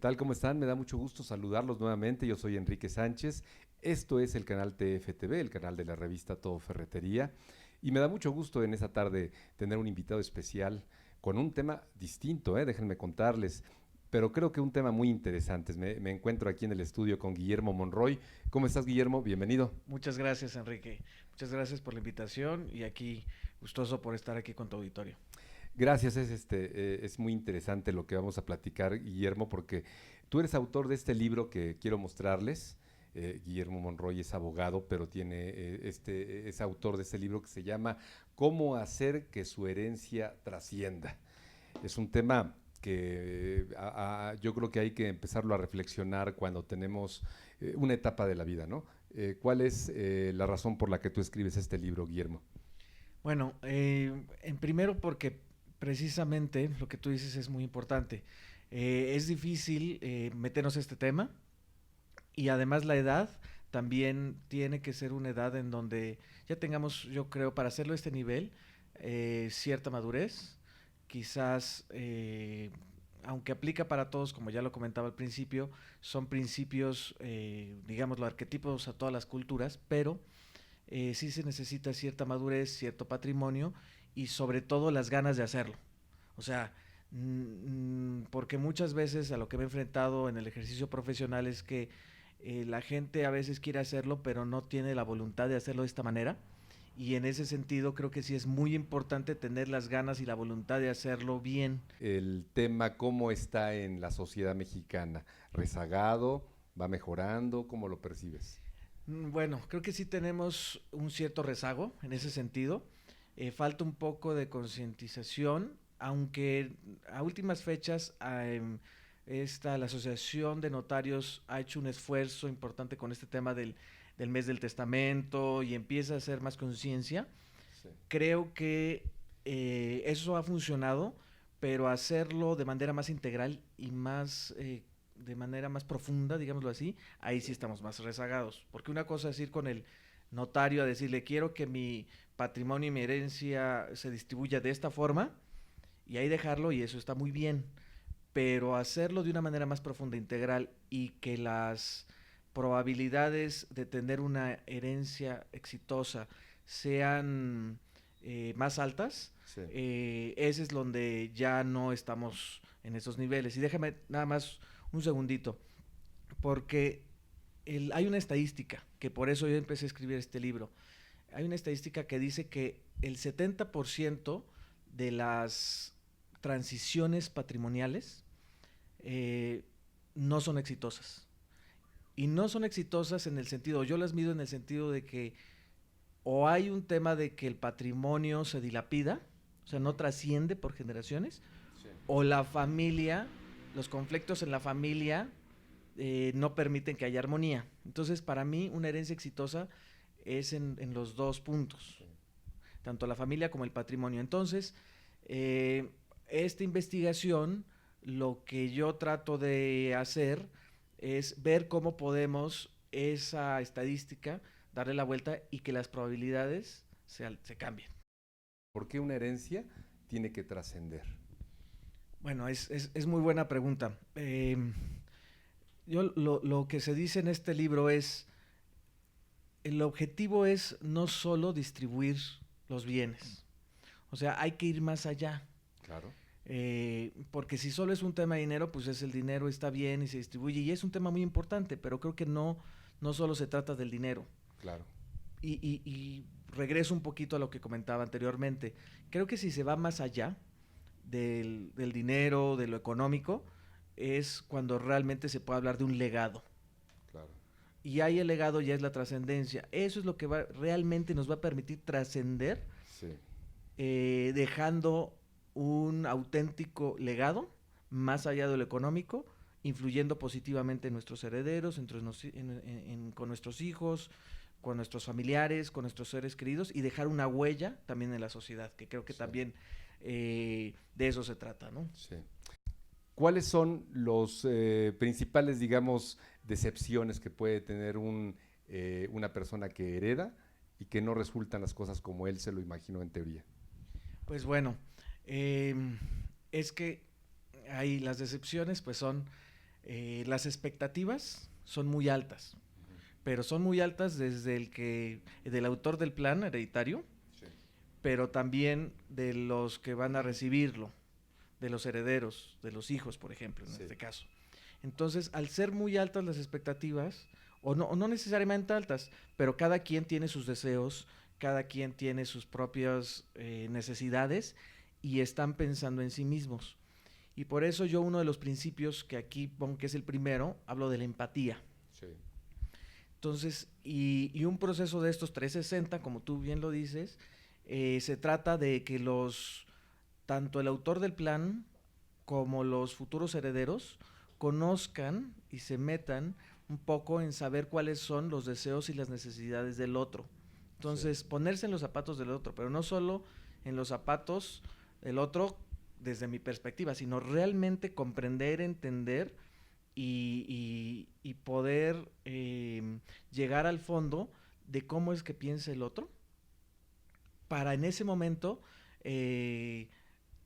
tal? ¿Cómo están? Me da mucho gusto saludarlos nuevamente. Yo soy Enrique Sánchez. Esto es el canal TFTV, el canal de la revista Todo Ferretería. Y me da mucho gusto en esta tarde tener un invitado especial con un tema distinto, déjenme contarles. Pero creo que un tema muy interesante. Me encuentro aquí en el estudio con Guillermo Monroy. ¿Cómo estás, Guillermo? Bienvenido. Muchas gracias, Enrique. Muchas gracias por la invitación y aquí gustoso por estar aquí con tu auditorio. Gracias, es muy interesante lo que vamos a platicar, Guillermo, porque tú eres autor de este libro que quiero mostrarles. Guillermo Monroy es abogado, pero es autor de este libro que se llama ¿Cómo hacer que su herencia trascienda? Es un tema que yo creo que hay que empezarlo a reflexionar cuando tenemos una etapa de la vida, ¿no? ¿Cuál es la razón por la que tú escribes este libro, Guillermo? Bueno, en primero porque precisamente lo que tú dices es muy importante. Es difícil meternos a este tema y además la edad también tiene que ser una edad en donde ya tengamos, yo creo, para hacerlo a este nivel, cierta madurez, quizás, aunque aplica para todos, como ya lo comentaba al principio, son principios, digámoslo, arquetipos a todas las culturas, pero sí se necesita cierta madurez, cierto patrimonio y sobre todo las ganas de hacerlo. O sea, porque muchas veces a lo que me he enfrentado en el ejercicio profesional es que la gente a veces quiere hacerlo, pero no tiene la voluntad de hacerlo de esta manera. Y en ese sentido creo que sí es muy importante tener las ganas y la voluntad de hacerlo bien. El tema cómo está en la sociedad mexicana, rezagado, va mejorando, ¿cómo lo percibes? Bueno, creo que sí tenemos un cierto rezago en ese sentido. Falta un poco de concientización, aunque a últimas fechas la Asociación de Notarios ha hecho un esfuerzo importante con este tema del mes del testamento y empieza a hacer más conciencia. Sí. Creo que eso ha funcionado, pero hacerlo de manera más integral y más de manera más profunda, digámoslo así, ahí sí estamos más rezagados. Porque una cosa es ir con el notario a decirle quiero que mi patrimonio y mi herencia se distribuya de esta forma y ahí dejarlo y eso está muy bien. Pero hacerlo de una manera más profunda, integral y que las probabilidades de tener una herencia exitosa sean más altas, Sí. ese es donde ya no estamos en esos niveles. Y déjame nada más un segundito, porque hay una estadística, que por eso yo empecé a escribir este libro. Hay una estadística que dice que el 70% de las transiciones patrimoniales eh, no son exitosas. Y no son exitosas en el sentido, yo las mido en el sentido de que o hay un tema de que el patrimonio se dilapida, o sea, no trasciende por generaciones, Sí. o la familia, los conflictos en la familia no permiten que haya armonía. Entonces, para mí, una herencia exitosa es en los dos puntos, Sí. tanto la familia como el patrimonio. Entonces, esta investigación, lo que yo trato de hacer es ver cómo podemos esa estadística darle la vuelta y que las probabilidades se cambien. ¿Por qué una herencia tiene que trascender? Bueno, es muy buena pregunta. Lo que se dice en este libro es, el objetivo es no solo distribuir los bienes, o sea, hay que ir más allá. Claro, Porque si solo es un tema de dinero, pues es el dinero está bien y se distribuye y es un tema muy importante, pero creo que no solo se trata del dinero. claro. Y regreso un poquito a lo que comentaba anteriormente. Creo que si se va más allá del dinero, de lo económico, es cuando realmente se puede hablar de un legado. Claro. Y ahí el legado ya es la trascendencia. Eso es lo que realmente nos va a permitir trascender, Sí. dejando un auténtico legado más allá de lo económico, influyendo positivamente en nuestros herederos, con nuestros hijos, con nuestros familiares, con nuestros seres queridos y dejar una huella también en la sociedad, que creo que Sí. también de eso se trata, ¿no? Sí. ¿Cuáles son los principales, digamos, decepciones que puede tener una persona que hereda y que no resultan las cosas como él se lo imaginó en teoría? Pues bueno, es que ahí las decepciones pues son las expectativas son muy altas, pero son muy altas desde del autor del plan hereditario, sí, pero también de los que van a recibirlo, de los herederos, de los hijos, por ejemplo, en este caso. Entonces, al ser muy altas las expectativas, o no necesariamente altas, pero cada quien tiene sus deseos, cada quien tiene sus propias necesidades y están pensando en sí mismos. Y por eso yo uno de los principios que aquí pongo, que es el primero, hablo de la empatía. Sí. Entonces, y un proceso de estos 360, como tú bien lo dices, se trata de que tanto el autor del plan como los futuros herederos conozcan y se metan un poco en saber cuáles son los deseos y las necesidades del otro. Entonces, sí, ponerse en los zapatos del otro, pero no solo en los zapatos del otro desde mi perspectiva, sino realmente comprender, entender y poder llegar al fondo de cómo es que piensa el otro, para en ese momento que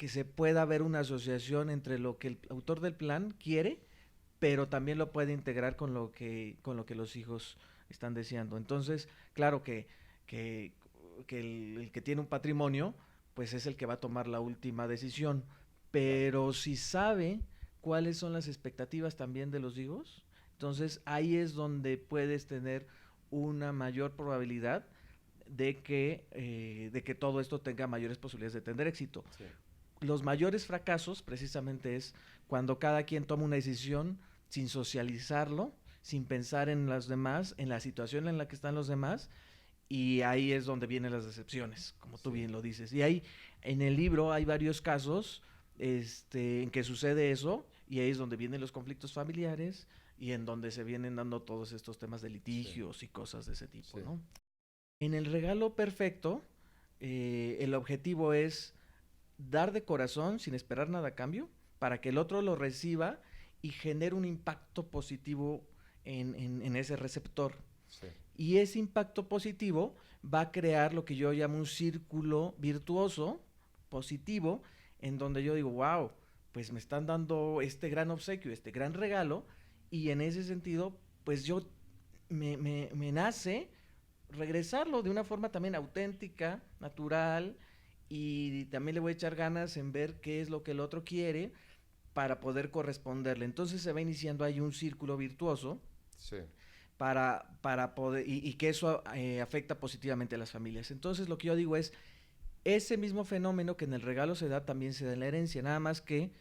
se pueda ver una asociación entre lo que el autor del plan quiere, pero también lo puede integrar con lo que los hijos están deseando. Entonces, claro que el que tiene un patrimonio, pues es el que va a tomar la última decisión, pero si sabe cuáles son las expectativas también de los hijos, entonces ahí es donde puedes tener una mayor probabilidad de que todo esto tenga mayores posibilidades de tener éxito. Sí. Los mayores fracasos precisamente es cuando cada quien toma una decisión sin socializarlo, sin pensar en los demás, en la situación en la que están los demás, y ahí es donde vienen las decepciones, como tú bien lo dices. Y ahí, en el libro hay varios casos en que sucede eso, y ahí es donde vienen los conflictos familiares y en donde se vienen dando todos estos temas de litigios y cosas de ese tipo, ¿no? En el regalo perfecto, el objetivo es dar de corazón sin esperar nada a cambio, para que el otro lo reciba y genere un impacto positivo en ese receptor. Sí. Y ese impacto positivo va a crear lo que yo llamo un círculo virtuoso, positivo, en donde yo digo, wow, pues me están dando este gran obsequio, este gran regalo, y en ese sentido, pues yo me nace regresarlo de una forma también auténtica, natural, y también le voy a echar ganas en ver qué es lo que el otro quiere para poder corresponderle. Entonces se va iniciando ahí un círculo virtuoso, sí, para poder, y que eso afecta positivamente a las familias. Entonces lo que yo digo es, ese mismo fenómeno que en el regalo se da, también se da en la herencia, nada más que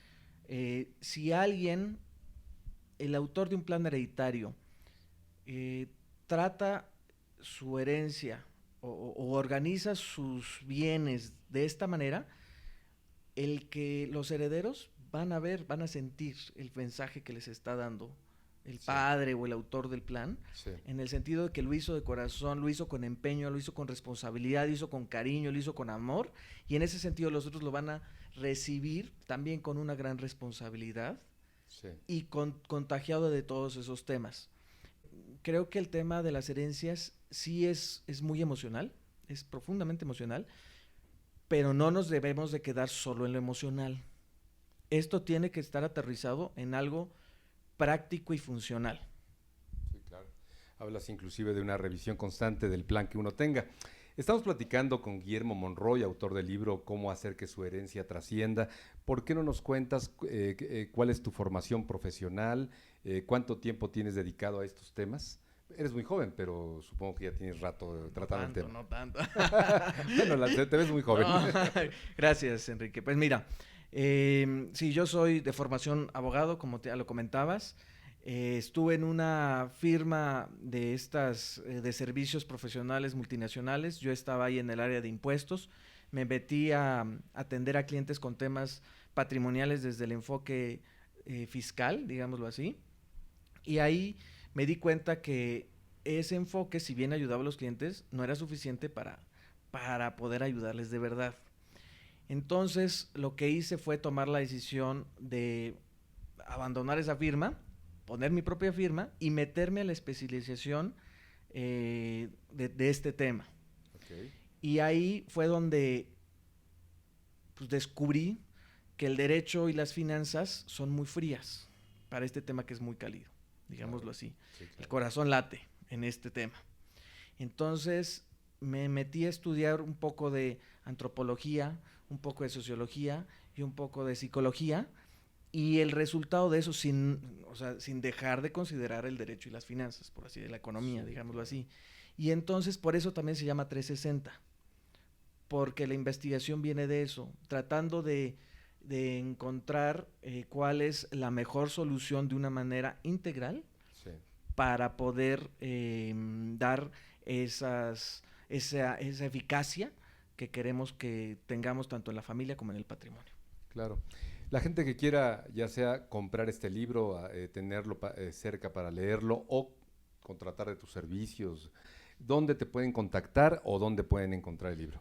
si alguien, el autor de un plan hereditario, trata su herencia o organiza sus bienes de esta manera, el que los herederos van a sentir el mensaje que les está dando el padre o el autor del plan, en el sentido de que lo hizo de corazón, lo hizo con empeño, lo hizo con responsabilidad, lo hizo con cariño, lo hizo con amor, y en ese sentido los otros lo van a recibir también con una gran responsabilidad y contagiado de todos esos temas. Creo que el tema de las herencias sí es muy emocional, es profundamente emocional, pero no nos debemos de quedar solo en lo emocional. Esto tiene que estar aterrizado en algo práctico y funcional. Sí, claro. Hablas inclusive de una revisión constante del plan que uno tenga. Estamos platicando con Guillermo Monroy, autor del libro Cómo hacer que su herencia trascienda. ¿Por qué no nos cuentas cuál es tu formación profesional? ¿Cuánto tiempo tienes dedicado a estos temas? Eres muy joven, pero supongo que ya tienes rato tratando el tema. No tanto. Bueno, te ves muy joven. No, gracias, Enrique. Pues mira, sí, yo soy de formación abogado, como ya lo comentabas. Estuve en una firma de de servicios profesionales multinacionales. Yo estaba ahí en el área de impuestos. Me metí a atender a clientes con temas patrimoniales desde el enfoque fiscal, digámoslo así. Y ahí me di cuenta que ese enfoque, si bien ayudaba a los clientes, no era suficiente para poder ayudarles de verdad. Entonces, lo que hice fue tomar la decisión de abandonar esa firma, poner mi propia firma y meterme a la especialización de este tema. Okay. Y ahí fue donde pues, descubrí que el derecho y las finanzas son muy frías, para este tema que es muy cálido, digámoslo así. Sí, claro. El corazón late en este tema. Entonces me metí a estudiar un poco de antropología, un poco de sociología y un poco de psicología, y el resultado de eso sin dejar de considerar el derecho y las finanzas, por así, de la economía, Sí, digámoslo claro. así. Y entonces por eso también se llama 360, porque la investigación viene de eso, tratando de encontrar cuál es la mejor solución de una manera integral Sí. para poder dar esa eficacia que queremos que tengamos tanto en la familia como en el patrimonio. Claro. La gente que quiera, ya sea comprar este libro, tenerlo cerca para leerlo o contratar de tus servicios, ¿dónde te pueden contactar o dónde pueden encontrar el libro?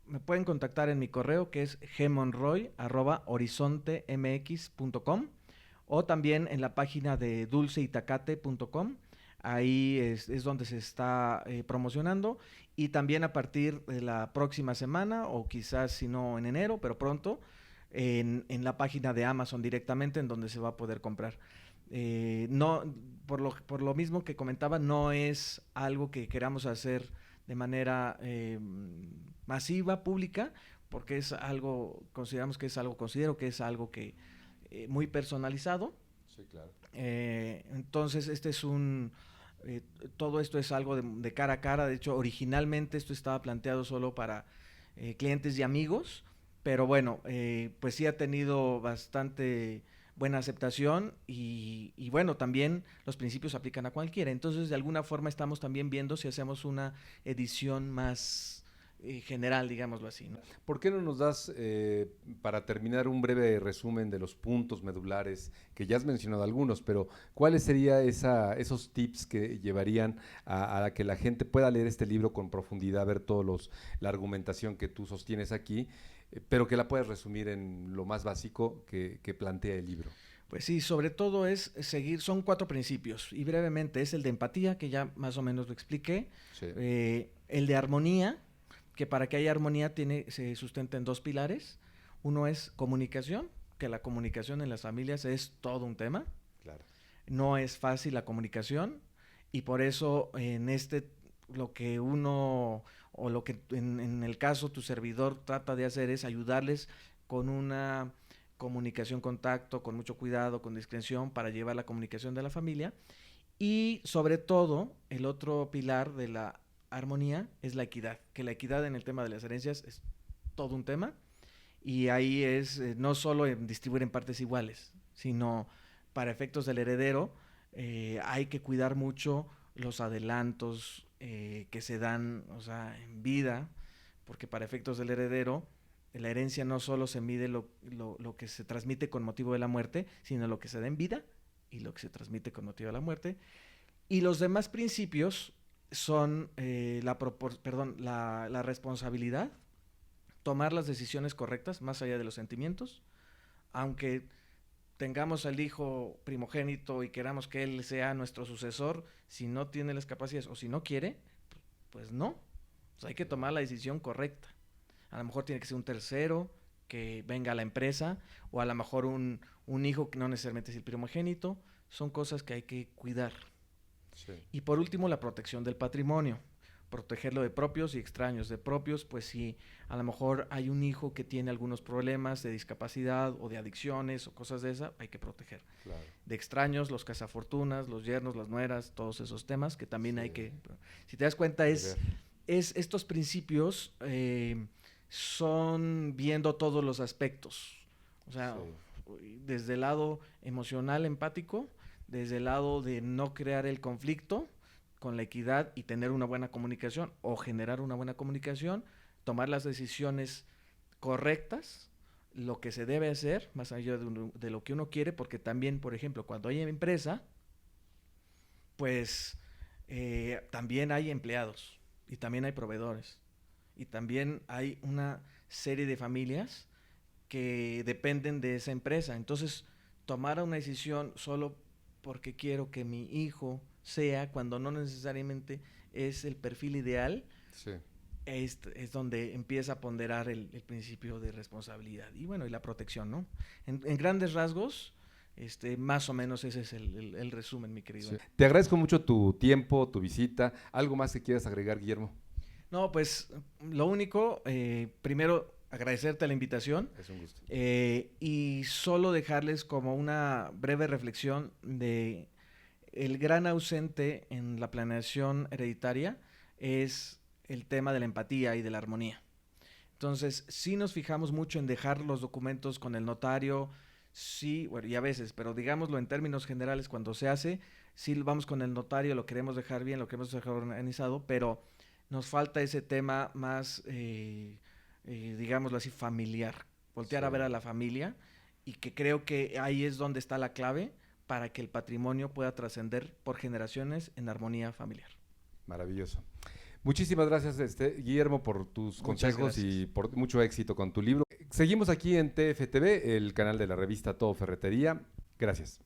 Me pueden contactar en mi correo, que es gmonroy@horizontemx.com, o también en la página de dulceitacate.com. Ahí es donde se está promocionando, y también a partir de la próxima semana, o quizás si no en enero, pero pronto, en la página de Amazon directamente, en donde se va a poder comprar. No, por lo mismo que comentaba, no es algo que queramos hacer de manera masiva, pública, porque es algo, considero que es algo que muy personalizado. Sí, claro. Entonces, eh, todo esto es algo de cara a cara. De hecho, originalmente esto estaba planteado solo para clientes y amigos, pero bueno, pues sí ha tenido bastante buena aceptación, y bueno, también los principios aplican a cualquiera. Entonces, de alguna forma estamos también viendo si hacemos una edición más general, digámoslo así, ¿no? ¿Por qué no nos das, para terminar, un breve resumen de los puntos medulares, que ya has mencionado algunos, pero cuáles serían esos tips que llevarían a que la gente pueda leer este libro con profundidad, ver la argumentación que tú sostienes aquí, pero que la puedas resumir en lo más básico que plantea el libro? Pues sí, sobre todo es seguir, son 4 principios, y brevemente es el de empatía, que ya más o menos lo expliqué, Sí, el de armonía, que para que haya armonía se sustenta en 2 pilares. Uno es comunicación, que la comunicación en las familias es todo un tema. claro. No es fácil la comunicación, y por eso lo que uno, o lo que en el caso tu servidor trata de hacer, es ayudarles con una comunicación con tacto, con mucho cuidado, con discreción, para llevar la comunicación de la familia. Y sobre todo, el otro pilar de la armonía es la equidad, que la equidad en el tema de las herencias es todo un tema, y ahí es no solo en distribuir en partes iguales, sino para efectos del heredero hay que cuidar mucho los adelantos que se dan, o sea, en vida, porque para efectos del heredero la herencia no solo se mide lo que se transmite con motivo de la muerte, sino lo que se da en vida y lo que se transmite con motivo de la muerte. Y los demás principios son la responsabilidad, tomar las decisiones correctas más allá de los sentimientos, aunque tengamos al hijo primogénito y queramos que él sea nuestro sucesor, si no tiene las capacidades o si no quiere, pues no. O sea, hay que tomar la decisión correcta. A lo mejor tiene que ser un tercero que venga a la empresa, o a lo mejor un hijo que no necesariamente es el primogénito. Son cosas que hay que cuidar. Sí, Y por último, la protección del patrimonio. Protegerlo de propios y extraños. De propios, pues si a lo mejor hay un hijo que tiene algunos problemas de discapacidad o de adicciones o cosas de esa, hay que proteger. claro. De extraños, los cazafortunas, los yernos, las nueras, todos esos temas que también Sí, hay que... Si te das cuenta, de ver. es estos principios son viendo todos los aspectos. O sea, desde el lado emocional, empático, desde el lado de no crear el conflicto, con la equidad y tener una buena comunicación, o generar una buena comunicación, tomar las decisiones correctas, lo que se debe hacer, más allá de lo que uno quiere, porque también, por ejemplo, cuando hay empresa, pues también hay empleados, y también hay proveedores, y también hay una serie de familias que dependen de esa empresa. Entonces, tomar una decisión solo porque quiero que mi hijo sea, cuando no necesariamente es el perfil ideal, Sí, es donde empieza a ponderar el principio de responsabilidad y bueno, y la protección, ¿no? En grandes rasgos, Más o menos ese es el resumen, mi querido. Sí. Te agradezco mucho tu tiempo, tu visita. ¿Algo más que quieras agregar, Guillermo? No, pues lo único, primero agradecerte la invitación. Es un gusto. Y solo dejarles como una breve reflexión de el gran ausente en la planeación hereditaria es el tema de la empatía y de la armonía. Entonces, sí nos fijamos mucho en dejar los documentos con el notario, sí, bueno, y a veces, pero digámoslo en términos generales, cuando se hace, sí vamos con el notario, lo queremos dejar bien, lo queremos dejar organizado, pero nos falta ese tema más, digámoslo así, familiar. Voltear a ver a la familia, y que creo que ahí es donde está la clave para que el patrimonio pueda trascender por generaciones en armonía familiar. Maravilloso. Muchísimas gracias, Guillermo, por tus consejos y por mucho éxito con tu libro. Seguimos aquí en TFTV, el canal de la revista Todo Ferretería. Gracias.